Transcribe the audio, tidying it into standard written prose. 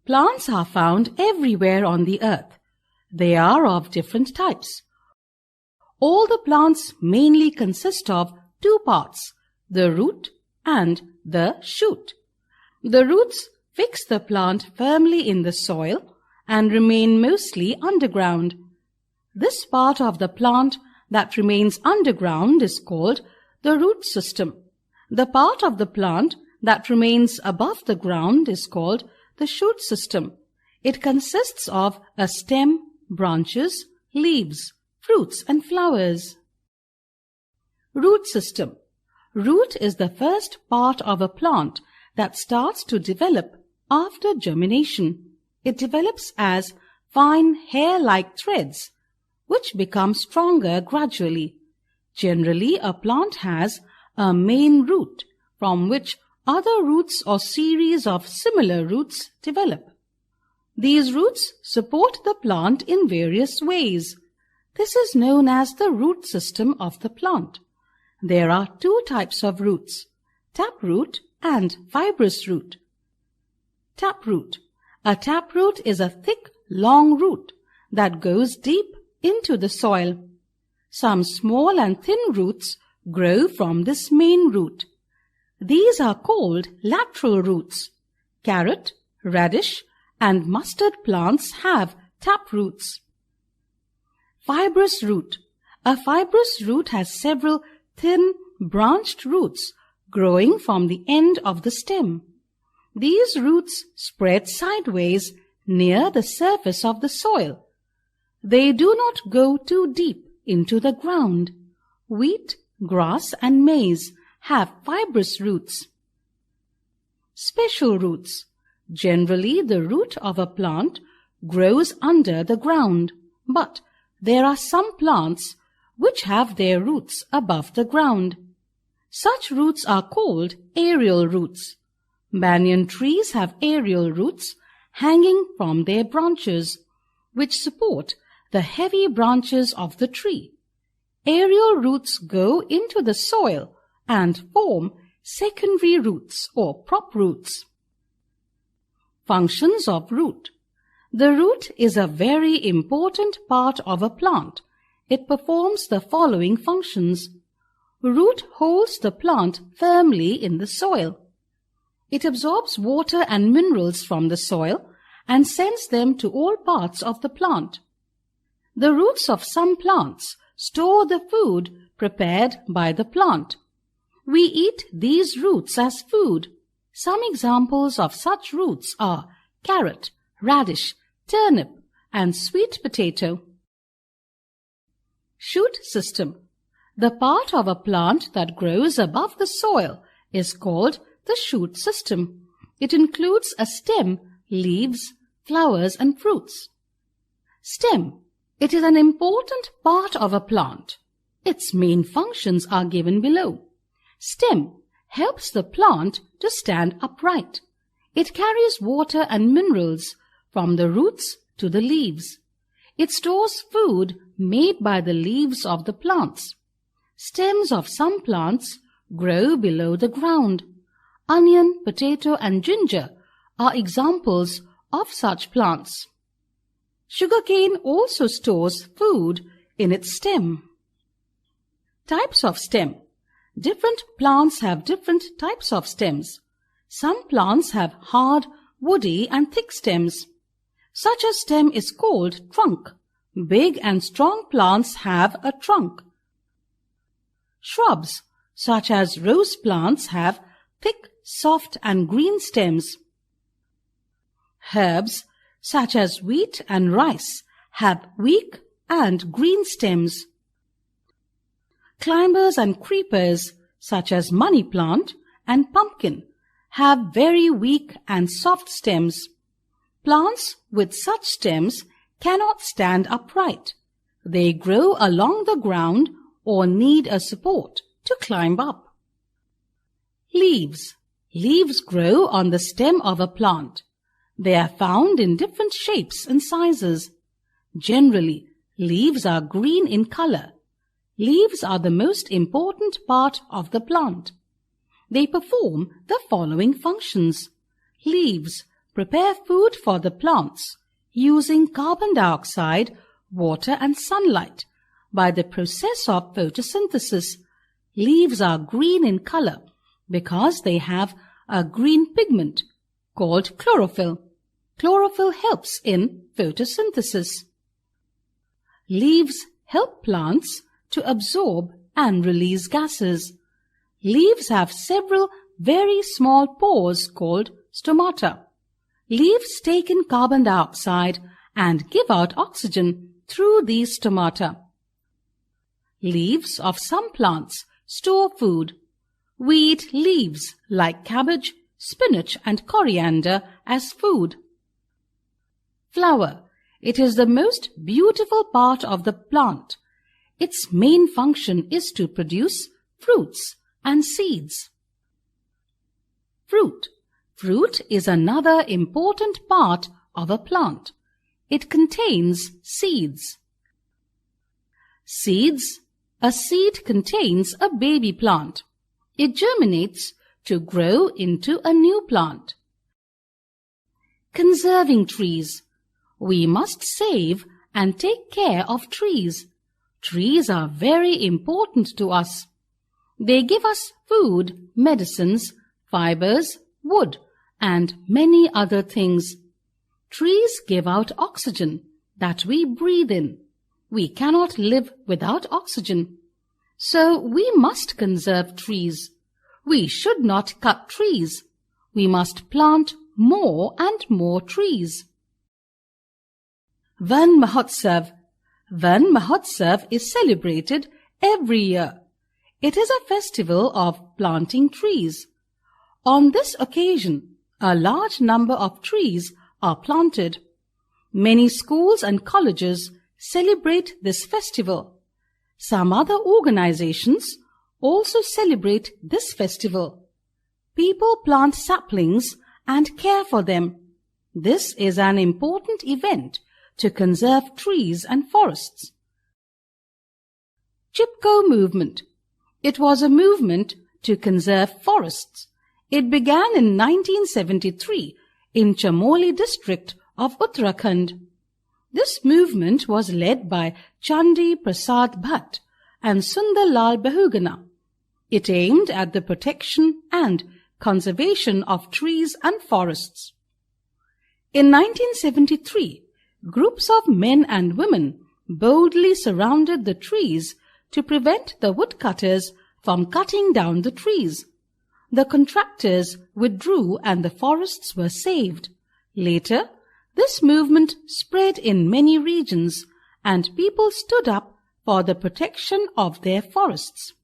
Plants are found everywhere on the earth. They are of different types. All the plants mainly consist of two parts, the root and the shoot. The roots fix the plant firmly in the soil and remain mostly underground. This part of the plant that remains underground is called the root system. The part of the plant that remains above the ground is called the shoot system. It consists of a stem, branches, leaves, fruits and flowers. Root system. Root is the first part of a plant that starts to develop after germination. It develops as fine hair-like threads, which become stronger gradually. Generally, a plant has a main root from which other roots or series of similar roots develop. These roots support the plant in various ways. This is known as the root system of the plant. There are two types of roots, taproot and fibrous root. Taproot. A taproot is a thick, long root that goes deep into the soil. Some small and thin roots grow from this main root. These are called lateral roots. Carrot, radish, and mustard plants have taproots. Fibrous root. A fibrous root has several thin, branched roots growing from the end of the stem. These roots spread sideways near the surface of the soil. They do not go too deep into the ground. Wheat, grass, and maize have fibrous roots. Special roots. Generally, the root of a plant grows under the ground, but there are some plants which have their roots above the ground. Such roots are called aerial roots. Banyan trees have aerial roots hanging from their branches, which support the heavy branches of the tree. Aerial roots go into the soil and form secondary roots or prop roots. Functions of root. The root is a very important part of a plant. It performs the following functions. Root holds the plant firmly in the soil. It absorbs water and minerals from the soil and sends them to all parts of the plant. The roots of some plants store the food prepared by the plant. We eat these roots as food. Some examples of such roots are carrot, radish, turnip, and sweet potato. Shoot system. The part of a plant that grows above the soil is called the shoot system. It includes a stem, leaves, flowers, and fruits. Stem. It is an important part of a plant. Its main functions are given below. Stem helps the plant to stand upright. It carries water and minerals from the roots to the leaves. It stores food made by the leaves of the plants. Stems of some plants grow below the ground. Onion, potato, and ginger are examples of such plants. Sugarcane also stores food in its stem. Types of stem. Different plants have different types of stems. Some plants have hard, woody, and thick stems. Such a stem is called trunk. Big and strong plants have a trunk. Shrubs, such as rose plants, have thick, soft, and green stems. Herbs, such as wheat and rice, have weak and green stems. Climbers and creepers, such as money plant and pumpkin, have very weak and soft stems. Plants with such stems cannot stand upright. They grow along the ground or need a support to climb up. Leaves. Leaves grow on the stem of a plant. They are found in different shapes and sizes. Generally, leaves are green in color. Leaves are the most important part of the plant. They perform the following functions. Leaves prepare food for the plants using carbon dioxide, water and sunlight. By the process of photosynthesis, leaves are green in color because they have a green pigment called chlorophyll. Chlorophyll helps in photosynthesis. Leaves help plants to absorb and release gases. Leaves have several very small pores called stomata. Leaves take in carbon dioxide and give out oxygen through these stomata. Leaves of some plants store food. We eat leaves like cabbage, spinach and coriander as food. Flower. It is the most beautiful part of the plant. Its main function is to produce fruits and seeds. Fruit. Fruit is another important part of a plant. It contains seeds. Seeds. A seed contains a baby plant. It germinates to grow into a new plant. Conserving trees. We must save and take care of trees. Trees are very important to us. They give us food, medicines, fibers, wood, and many other things. Trees give out oxygen that we breathe in. We cannot live without oxygen. So we must conserve trees. We should not cut trees. We must plant more and more trees. Van Mahotsav. Van Mahotsav is celebrated every year. It is a festival of planting trees. On this occasion, a large number of trees are planted. Many schools and colleges celebrate this festival. Some other organizations also celebrate this festival. People plant saplings and care for them. This is an important event to conserve trees and forests. Chipko movement. It was a movement to conserve forests. It began in 1973 in Chamoli district of Uttarakhand. This movement was led by Chandi Prasad Bhatt and Sundar Lal Bahuguna. It aimed at the protection and conservation of trees and forests. In 1973, groups of men and women boldly surrounded the trees to prevent the woodcutters from cutting down the trees. The contractors withdrew and the forests were saved. Later, this movement spread in many regions and people stood up for the protection of their forests.